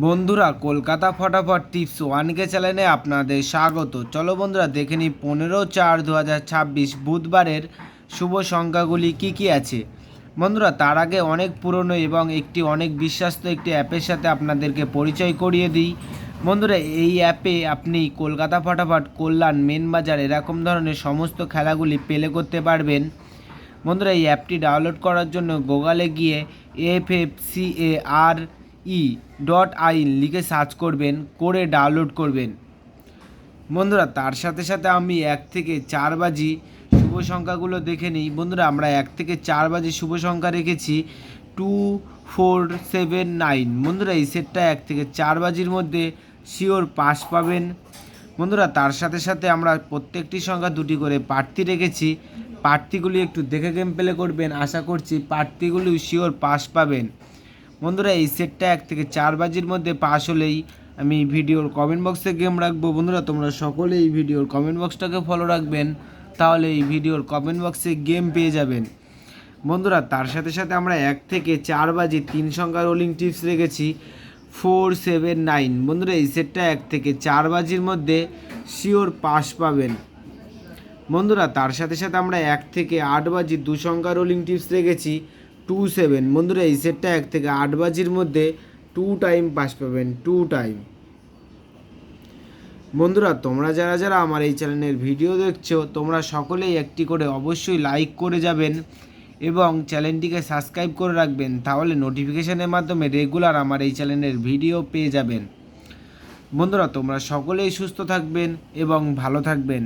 বন্ধুরা, কলকাতা ফটাফট টিপস ওয়ানকে চ্যানেলে আপনাদের স্বাগত। চলো বন্ধুরা, দেখে নিই 15/4/2026 বুধবারের শুভ সংখ্যাগুলি কি কি আছে। বন্ধুরা, তার আগে অনেক পুরনো এবং অনেক বিশ্বস্ত একটি অ্যাপের সাথে আপনাদেরকে পরিচয় করিয়ে দিই। বন্ধুরা, এই অ্যাপে আপনি কলকাতা ফটাফট, কল্যাণ, মেন বাজার এরকম ধরনের সমস্ত খেলাগুলি প্লে করতে পারবেন। বন্ধুরা, এই অ্যাপটি ডাউনলোড করার জন্য গুগলে গিয়ে FFCARE.in লিখে সার্চ করবেন, করে ডাউনলোড করবেন। বন্ধুরা, তার সাথে সাথে আমি 1 থেকে 4 বাজি শুভ সংখ্যাগুলো দেখে নিই। বন্ধুরা, আমরা 1 থেকে 4 বাজি শুভ সংখ্যা রেখেছি 2479। বন্ধুরা, এই সেটটা 1 থেকে 4 বাজির মধ্যে শিওর পাস পাবেন। বন্ধুরা, তার সাথে সাথে আমরা প্রত্যেকটি সংখ্যা দুটি করে প্রার্থী রেখেছি। প্রার্থীগুলি একটু দেখে গেম প্লে করবেন, আশা করছি প্রার্থীগুলি শিওর পাস পাবেন। বন্ধুরা, এই সেটটা 1 থেকে 4 বাজির মধ্যে পাস হলেই আমি ভিডিওর কমেন্ট বক্সে গেম রাখবো। বন্ধুরা, তোমরা সকলে এই ভিডিওর কমেন্ট বক্সটাকে ফলো রাখবেন, তাহলে এই ভিডিওর কমেন্ট বক্সে গেম পেয়ে যাবেন। বন্ধুরা, তার সাথে সাথে আমরা 1 থেকে 4 বাজি 3 সংখ্যা রোলিং টিপস রেখেছি 479। বন্ধুরা, এই সেটটা 1 থেকে 4 বাজির মধ্যে শিওর পাস পাবেন। বন্ধুরা, তার সাথে সাথে আমরা 1 থেকে 8 বাজি 2 সংখ্যা রোলিং টিপস রেখেছি 27। বন্ধুরা, এই সেটটা 1 থেকে 8 বাজির মধ্যে 2 টাইম পাস পাবেন, 2 টাইম। বন্ধুরা, তোমরা যারা যারা আমার এই চ্যানেলের ভিডিও দেখছো, তোমরা সকলেই একটি করে অবশ্যই লাইক করে যাবেন এবং চ্যানেলটিকে সাবস্ক্রাইব করে রাখবেন, তাহলে নোটিফিকেশনের মাধ্যমে রেগুলার আমার এই চ্যানেলের ভিডিও পেয়ে যাবেন। বন্ধুরা, তোমরা সকলেই সুস্থ থাকবেন এবং ভালো থাকবেন।